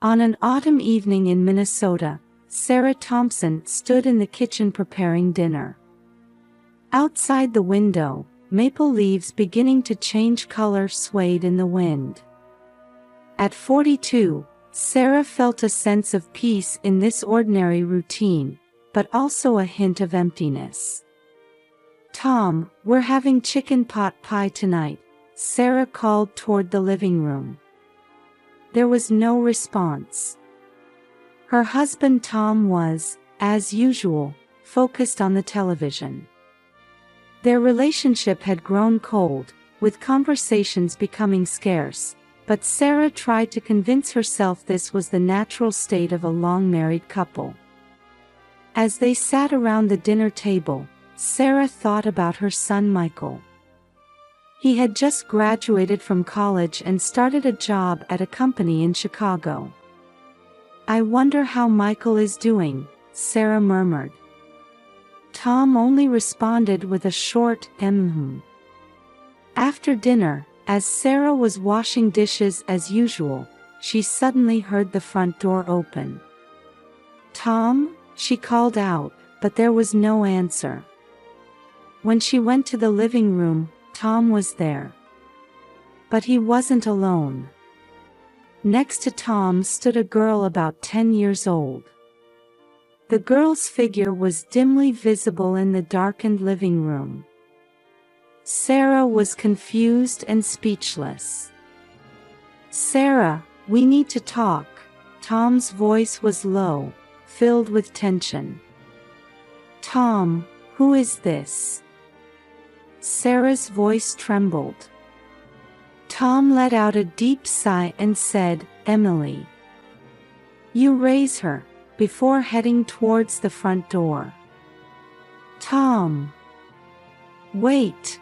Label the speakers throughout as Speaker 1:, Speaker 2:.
Speaker 1: On an autumn evening in Minnesota, Sarah Thompson stood in the kitchen preparing dinner. Outside the window, maple leaves beginning to change color swayed in the wind. At 42, Sarah felt a sense of peace in this ordinary routine, but also a hint of emptiness. "Tom, we're having chicken pot pie tonight," Sarah called toward the living room. There was no response. Her husband Tom was, as usual, focused on the television. Their relationship had grown cold, with conversations becoming scarce, but Sarah tried to convince herself this was the natural state of a long-married couple. As they sat around the dinner table, Sarah thought about her son Michael. He had just graduated from college and started a job at a company in Chicago. "I wonder how Michael is doing," Sarah murmured. Tom only responded with a short "mm." After dinner, as Sarah was washing dishes as usual, she suddenly heard the front door open. "Tom?" she called out, but there was no answer. When she went to the living room, Tom was there. But he wasn't alone. Next to Tom stood a girl about 10 years old. The girl's figure was dimly visible in the darkened living room. Sarah was confused and speechless. "Sarah, we need to talk." Tom's voice was low, filled with tension. "Tom, who is this?" Sarah's voice trembled. Tom let out a deep sigh and said, "Emily." "You raise her," before heading towards the front door. "Tom." "Wait."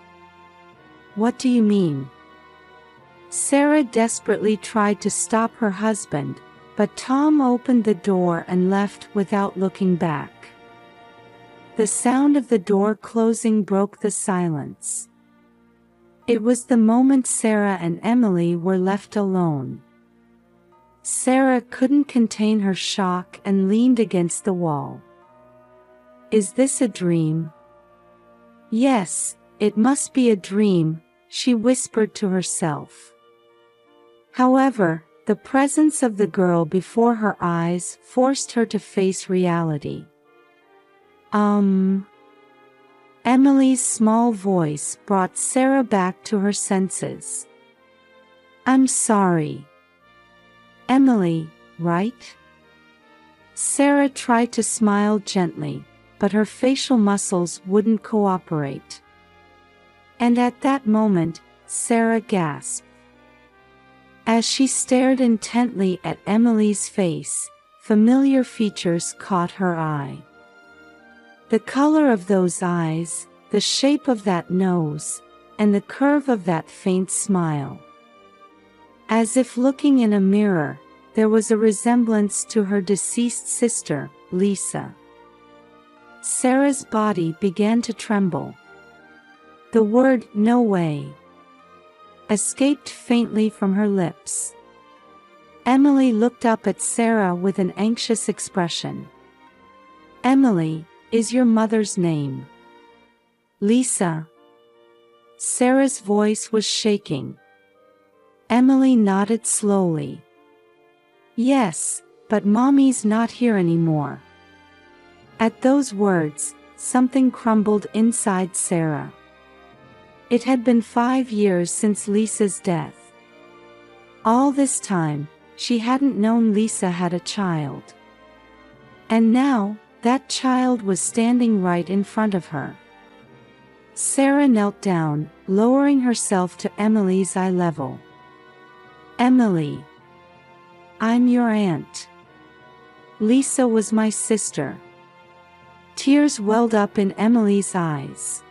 Speaker 1: "What do you mean?" Sarah desperately tried to stop her husband, but Tom opened the door and left without looking back. The sound of the door closing broke the silence. It was the moment Sarah and Emily were left alone. Sarah couldn't contain her shock and leaned against the wall. "Is this a dream?" "Yes, it must be a dream," she whispered to herself. However, the presence of the girl before her eyes forced her to face reality. Emily's small voice brought Sarah back to her senses. "I'm sorry." "Emily, right?" Sarah tried to smile gently, but her facial muscles wouldn't cooperate. And at that moment, Sarah gasped. As she stared intently at Emily's face, familiar features caught her eye. The color of those eyes, the shape of that nose, and the curve of that faint smile. As if looking in a mirror, there was a resemblance to her deceased sister, Lisa. Sarah's body began to tremble. The word "no way" escaped faintly from her lips. Emily looked up at Sarah with an anxious expression. "Emily, is your mother's name?" "Lisa." Sarah's voice was shaking. Emily nodded slowly. "Yes, but Mommy's not here anymore." At those words, something crumbled inside Sarah. It had been 5 years since Lisa's death. All this time, she hadn't known Lisa had a child. And now, that child was standing right in front of her. Sarah knelt down, lowering herself to Emily's eye level. "Emily. I'm your aunt. Lisa was my sister." Tears welled up in Emily's eyes.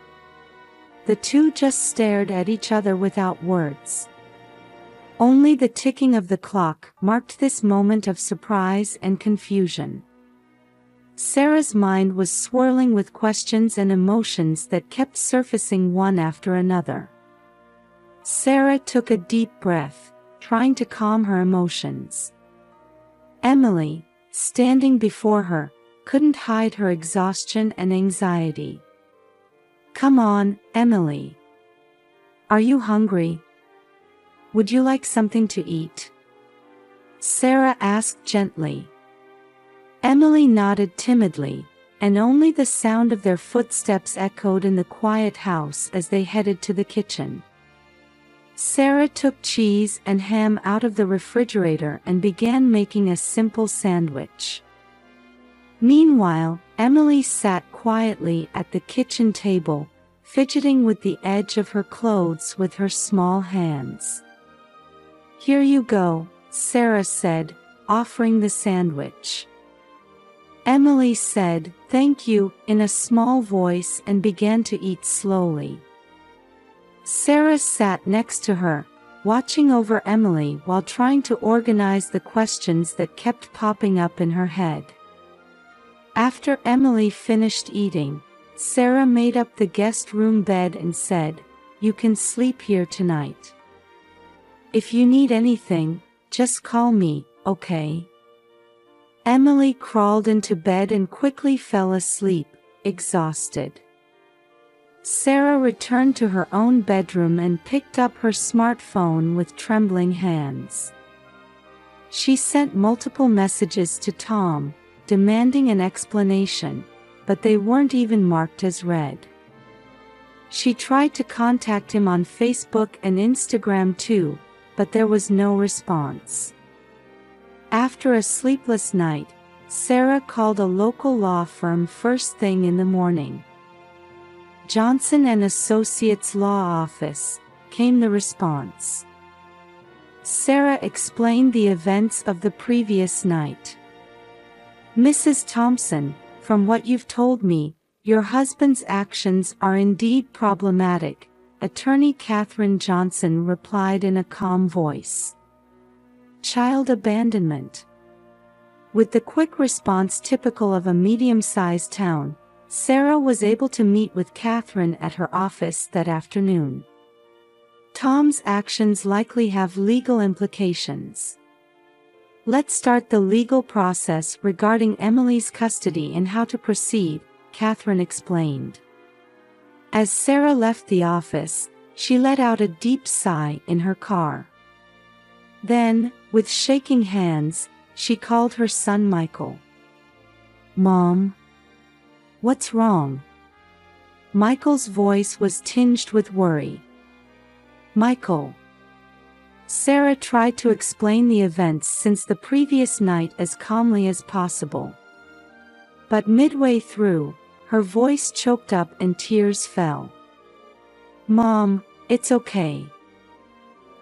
Speaker 1: The two just stared at each other without words. Only the ticking of the clock marked this moment of surprise and confusion. Sarah's mind was swirling with questions and emotions that kept surfacing one after another. Sarah took a deep breath, trying to calm her emotions. Emily, standing before her, couldn't hide her exhaustion and anxiety. "Come on, Emily. Are you hungry? Would you like something to eat?" Sarah asked gently. Emily nodded timidly, and only the sound of their footsteps echoed in the quiet house as they headed to the kitchen. Sarah took cheese and ham out of the refrigerator and began making a simple sandwich. Meanwhile, Emily sat quietly at the kitchen table, fidgeting with the edge of her clothes with her small hands. "Here you go," Sarah said, offering the sandwich. Emily said, "Thank you," in a small voice and began to eat slowly. Sarah sat next to her, watching over Emily while trying to organize the questions that kept popping up in her head. After Emily finished eating, Sarah made up the guest room bed and said, "You can sleep here tonight. If you need anything, just call me, okay?" Emily crawled into bed and quickly fell asleep, exhausted. Sarah returned to her own bedroom and picked up her smartphone with trembling hands. She sent multiple messages to Tom, demanding an explanation, but they weren't even marked as read. She tried to contact him on Facebook and Instagram too, but there was no response. After a sleepless night, Sarah called a local law firm first thing in the morning. Johnson and Associates Law Office, came the response. Sarah explained the events of the previous night. "Mrs. Thompson, from what you've told me, your husband's actions are indeed problematic," Attorney Catherine Johnson replied in a calm voice. "Child abandonment." With the quick response typical of a medium-sized town, Sarah was able to meet with Catherine at her office that afternoon. Tom's actions likely have legal implications. "Let's start the legal process regarding Emily's custody and how to proceed," Catherine explained. As Sarah left the office, she let out a deep sigh in her car. Then, with shaking hands, she called her son Michael. "Mom? What's wrong?" Michael's voice was tinged with worry. "Michael." Sarah tried to explain the events since the previous night as calmly as possible. But midway through, her voice choked up and tears fell. "Mom, it's okay.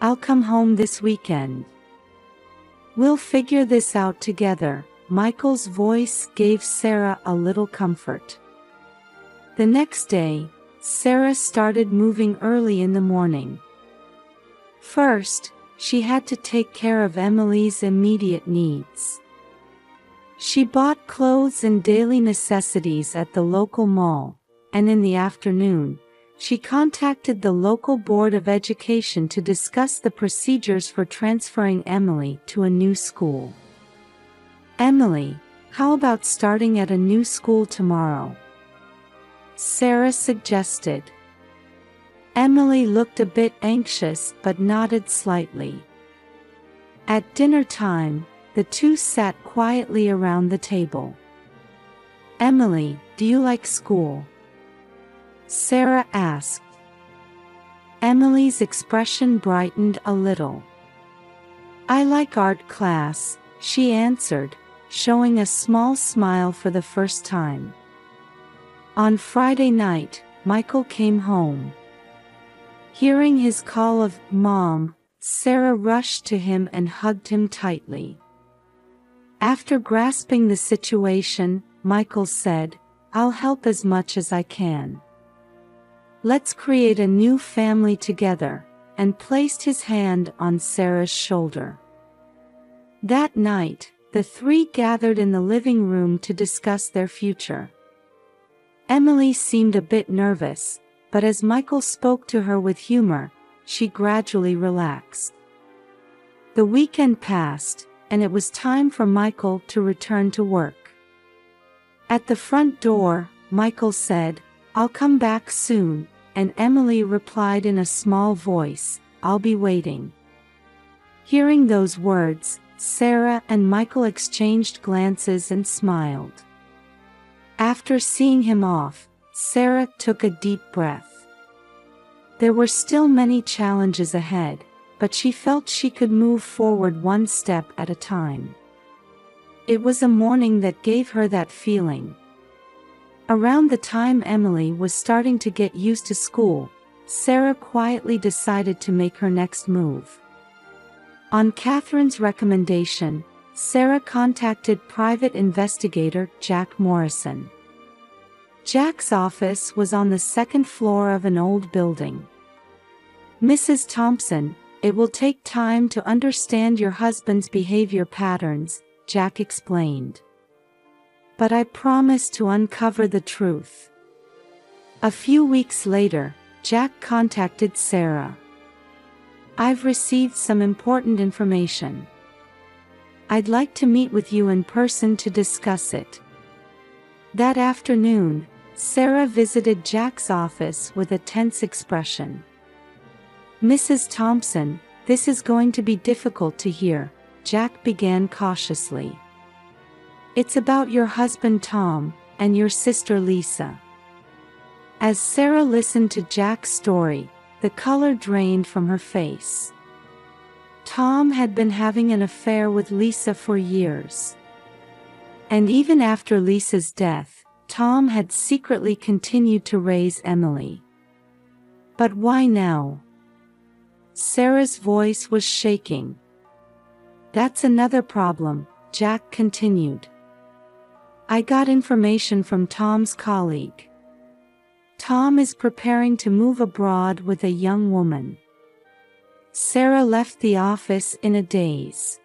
Speaker 1: I'll come home this weekend. We'll figure this out together." Michael's voice gave Sarah a little comfort. The next day, Sarah started moving early in the morning. First, she had to take care of Emily's immediate needs. She bought clothes and daily necessities at the local mall, and in the afternoon, she contacted the local Board of Education to discuss the procedures for transferring Emily to a new school. "Emily, how about starting at a new school tomorrow?" Sarah suggested. Emily looked a bit anxious but nodded slightly. At dinner time, the two sat quietly around the table. "Emily, do you like school?" Sarah asked. Emily's expression brightened a little. "I like art class," she answered, showing a small smile for the first time. On Friday night, Michael came home. Hearing his call of "Mom," Sarah rushed to him and hugged him tightly. After grasping the situation, Michael said, "I'll help as much as I can. Let's create a new family together," and placed his hand on Sarah's shoulder. That night, the three gathered in the living room to discuss their future. Emily seemed a bit nervous, but as Michael spoke to her with humor, she gradually relaxed. The weekend passed, and it was time for Michael to return to work. At the front door, Michael said, "I'll come back soon," and Emily replied in a small voice, "I'll be waiting." Hearing those words, Sarah and Michael exchanged glances and smiled. After seeing him off, Sarah took a deep breath. There were still many challenges ahead, but she felt she could move forward one step at a time. It was a morning that gave her that feeling. Around the time Emily was starting to get used to school, Sarah quietly decided to make her next move. On Catherine's recommendation, Sarah contacted private investigator Jack Morrison. Jack's office was on the second floor of an old building. "Mrs. Thompson, it will take time to understand your husband's behavior patterns," Jack explained. "But I promise to uncover the truth." A few weeks later, Jack contacted Sarah. "I've received some important information. I'd like to meet with you in person to discuss it." That afternoon, Sarah visited Jack's office with a tense expression. "Mrs. Thompson, this is going to be difficult to hear," Jack began cautiously. "It's about your husband Tom, and your sister Lisa." As Sarah listened to Jack's story, the color drained from her face. Tom had been having an affair with Lisa for years. And even after Lisa's death, Tom had secretly continued to raise Emily. But why now? Sarah's voice was shaking. "That's another problem," Jack continued. "I got information from Tom's colleague. Tom is preparing to move abroad with a young woman." Sarah left the office in a daze.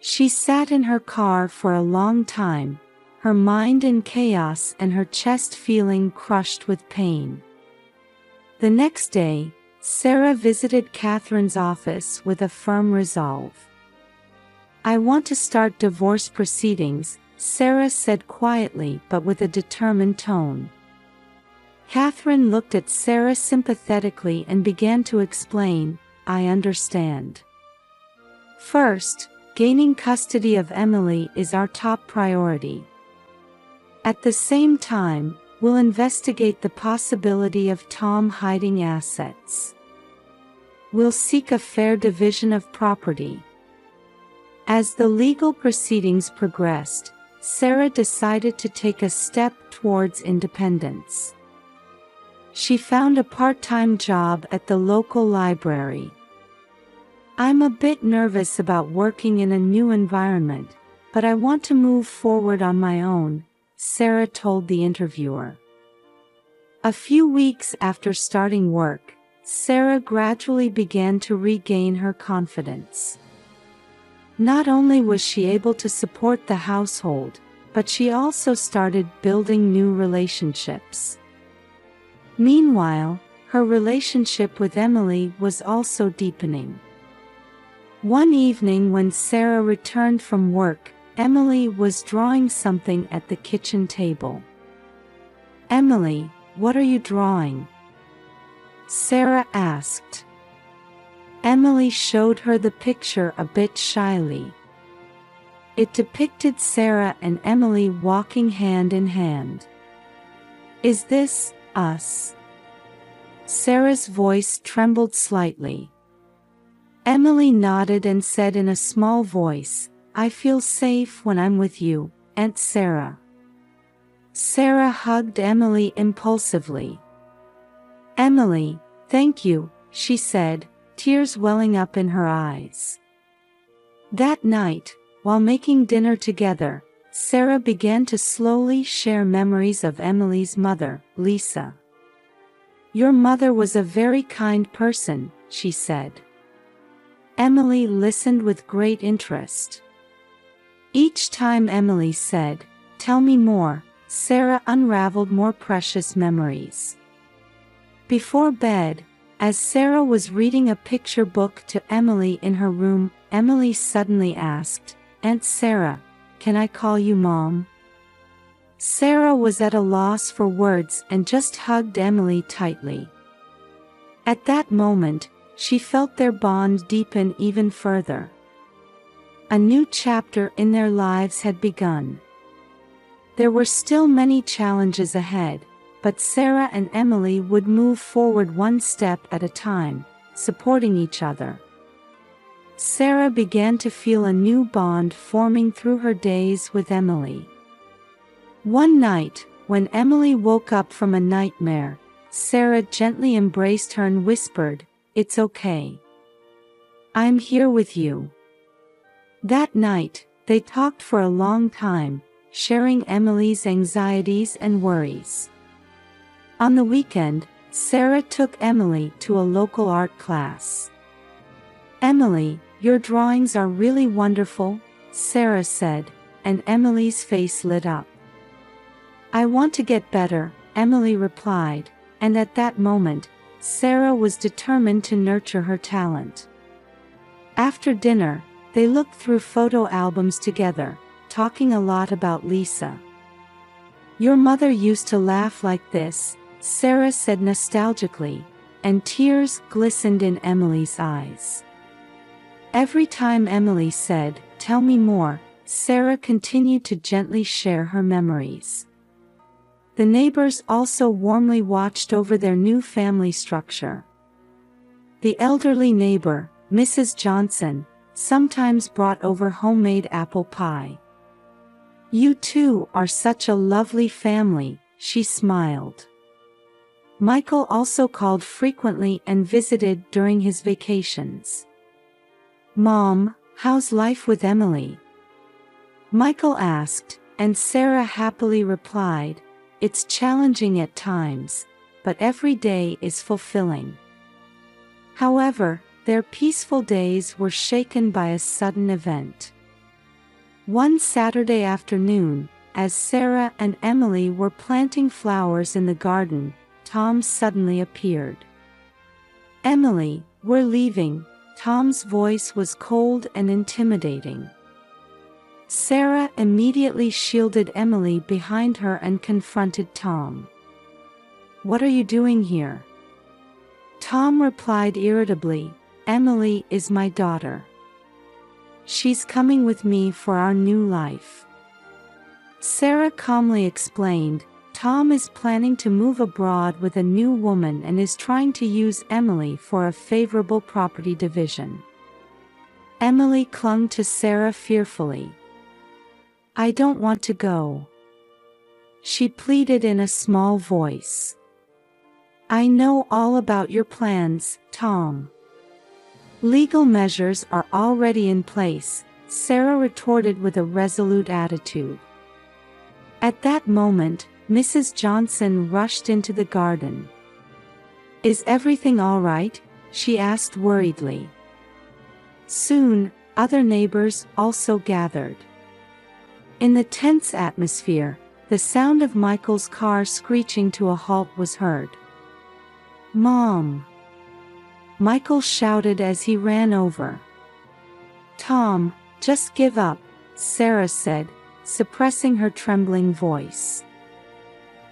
Speaker 1: She sat in her car for a long time, her mind in chaos and her chest feeling crushed with pain. The next day, Sarah visited Catherine's office with a firm resolve. "I want to start divorce proceedings," Sarah said quietly but with a determined tone. Catherine looked at Sarah sympathetically and began to explain, "I understand. First, gaining custody of Emily is our top priority. At the same time, we'll investigate the possibility of Tom hiding assets. We'll seek a fair division of property." As the legal proceedings progressed, Sarah decided to take a step towards independence. She found a part-time job at the local library. "I'm a bit nervous about working in a new environment, but I want to move forward on my own," Sarah told the interviewer. A few weeks after starting work, Sarah gradually began to regain her confidence. Not only was she able to support the household, but she also started building new relationships. Meanwhile, her relationship with Emily was also deepening. One evening when Sarah returned from work, Emily was drawing something at the kitchen table. "Emily, what are you drawing?" Sarah asked. Emily showed her the picture a bit shyly. It depicted Sarah and Emily walking hand in hand. "Is this us?" Sarah's voice trembled slightly. Emily nodded and said in a small voice, "I feel safe when I'm with you, Aunt Sarah." Sarah hugged Emily impulsively. "Emily, thank you," she said, tears welling up in her eyes. That night, while making dinner together, Sarah began to slowly share memories of Emily's mother, Lisa. "Your mother was a very kind person," she said. Emily listened with great interest. Each time Emily said, "Tell me more," Sarah unraveled more precious memories. Before bed, As Sarah was reading a picture book to Emily in her room, Emily suddenly asked, "Aunt Sarah, can I call you Mom?" Sarah was at a loss for words and just hugged Emily tightly. At that moment, she felt their bond deepen even further. A new chapter in their lives had begun. There were still many challenges ahead, but Sarah and Emily would move forward one step at a time, supporting each other. Sarah began to feel a new bond forming through her days with Emily. One night, when Emily woke up from a nightmare, Sarah gently embraced her and whispered, "It's okay. I'm here with you." That night, they talked for a long time, sharing Emily's anxieties and worries. On the weekend, Sarah took Emily to a local art class. "Emily, your drawings are really wonderful," Sarah said, and Emily's face lit up. "I want to get better," Emily replied, and at that moment, Sarah was determined to nurture her talent. After dinner, they looked through photo albums together, talking a lot about Lisa. "Your mother used to laugh like this," Sarah said nostalgically, and tears glistened in Emily's eyes. Every time Emily said, "Tell me more," Sarah continued to gently share her memories. The neighbors also warmly watched over their new family structure. The elderly neighbor, Mrs. Johnson, sometimes brought over homemade apple pie. "You two are such a lovely family," she smiled. Michael also called frequently and visited during his vacations. "Mom, how's life with Emily?" Michael asked, and Sarah happily replied, "It's challenging at times, but every day is fulfilling." However, their peaceful days were shaken by a sudden event. One Saturday afternoon, as Sarah and Emily were planting flowers in the garden, Tom suddenly appeared. "Emily, we're leaving." Tom's voice was cold and intimidating. Sarah immediately shielded Emily behind her and confronted Tom. "What are you doing here?" Tom replied irritably, "Emily is my daughter. She's coming with me for our new life." Sarah calmly explained, "Tom is planning to move abroad with a new woman and is trying to use Emily for a favorable property division." Emily clung to Sarah fearfully. "I don't want to go," she pleaded in a small voice. "I know all about your plans, Tom." "Legal measures are already in place," Sarah retorted with a resolute attitude. At that moment, Mrs. Johnson rushed into the garden. "Is everything all right?" she asked worriedly. Soon, other neighbors also gathered. In the tense atmosphere, the sound of Michael's car screeching to a halt was heard. "Mom!" Michael shouted as he ran over. "Tom, just give up," Sarah said, suppressing her trembling voice.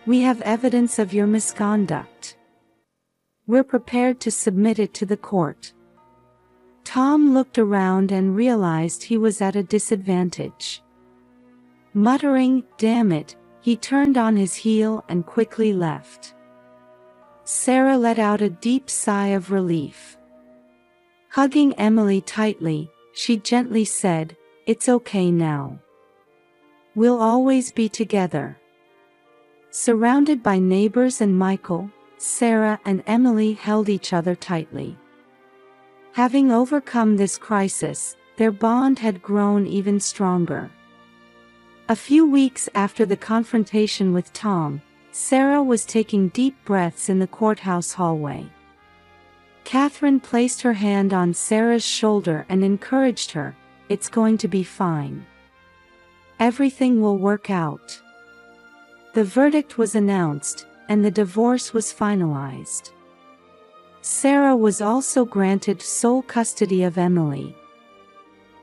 Speaker 1: "We have evidence of your misconduct. We're prepared to submit it to the court." Tom looked around and realized he was at a disadvantage. Muttering, "Damn it," he turned on his heel and quickly left. Sarah let out a deep sigh of relief. Hugging Emily tightly, she gently said, "It's okay now. We'll always be together." Surrounded by neighbors and Michael, Sarah and Emily held each other tightly. Having overcome this crisis, their bond had grown even stronger. A few weeks after the confrontation with Tom, Sarah was taking deep breaths in the courthouse hallway. Catherine placed her hand on Sarah's shoulder and encouraged her, "It's going to be fine. Everything will work out." The verdict was announced, and the divorce was finalized. Sarah was also granted sole custody of Emily.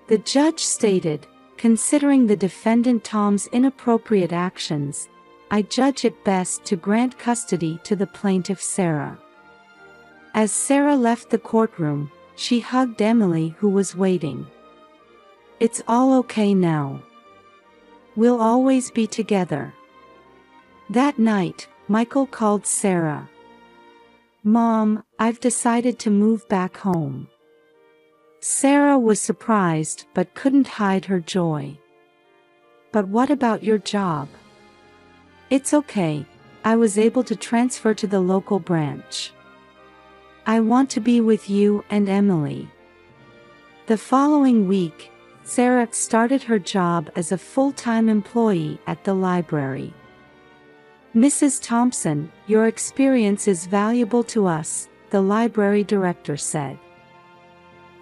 Speaker 1: The judge stated, "Considering the defendant Tom's inappropriate actions, I judge it best to grant custody to the plaintiff Sarah." As Sarah left the courtroom, she hugged Emily, who was waiting. "It's all okay now. We'll always be together." That night, Michael called Sarah. "Mom, I've decided to move back home." Sarah was surprised but couldn't hide her joy. "But what about your job?" "It's okay. I was able to transfer to the local branch. I want to be with you and Emily." The following week, Sarah started her job as a full-time employee at the library. "Mrs. Thompson, your experience is valuable to us," the library director said.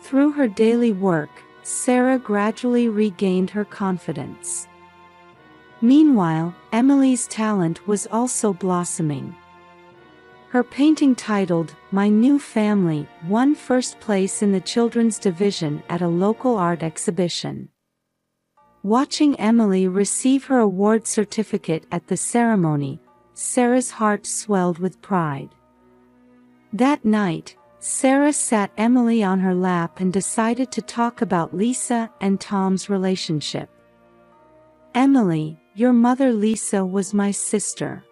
Speaker 1: Through her daily work, Sarah gradually regained her confidence. Meanwhile, Emily's talent was also blossoming. Her painting titled, "My New Family," won first place in the children's division at a local art exhibition. Watching Emily receive her award certificate at the ceremony, Sarah's heart swelled with pride. That night, Sarah sat Emily on her lap and decided to talk about Lisa and Tom's relationship. "Emily, your mother Lisa was my sister.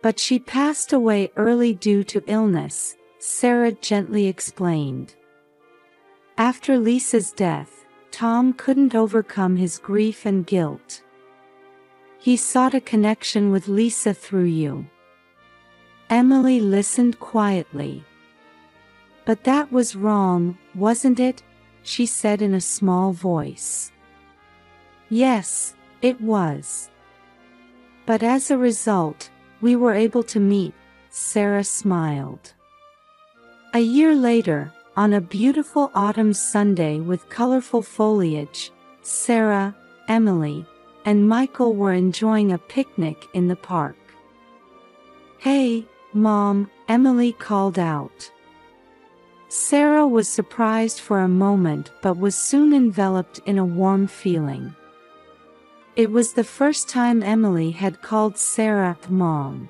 Speaker 1: But she passed away early due to illness," Sarah gently explained. After Lisa's death, Tom couldn't overcome his grief and guilt. He sought a connection with Lisa through you. Emily listened quietly. "But that was wrong, wasn't it?" she said in a small voice. "Yes, it was. But as a result, we were able to meet," Sarah smiled. A year later, on a beautiful autumn Sunday with colorful foliage, Sarah, Emily, and Michael were enjoying a picnic in the park. "Hey, Mom," Emily called out. Sarah was surprised for a moment but was soon enveloped in a warm feeling. It was the first time Emily had called Sarah Mom.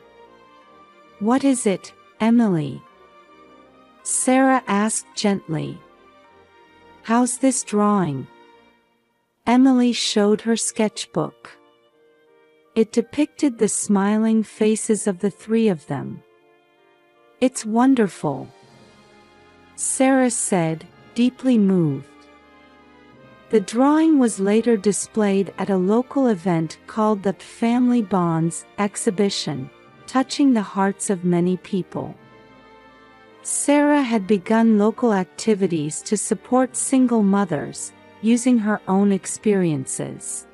Speaker 1: "What is it, Emily?" Sarah asked gently. "How's this drawing?" Emily showed her sketchbook. It depicted the smiling faces of the three of them. "It's wonderful," Sarah said, deeply moved. The drawing was later displayed at a local event called the Family Bonds exhibition, touching the hearts of many people. Sarah had begun local activities to support single mothers, using her own experiences.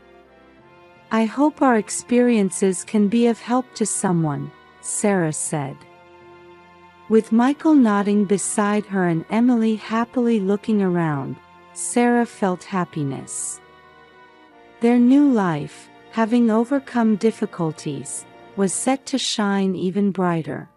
Speaker 1: "I hope our experiences can be of help to someone," Sarah said. With Michael nodding beside her and Emily happily looking around, Sarah felt happiness. Their new life, having overcome difficulties, was set to shine even brighter.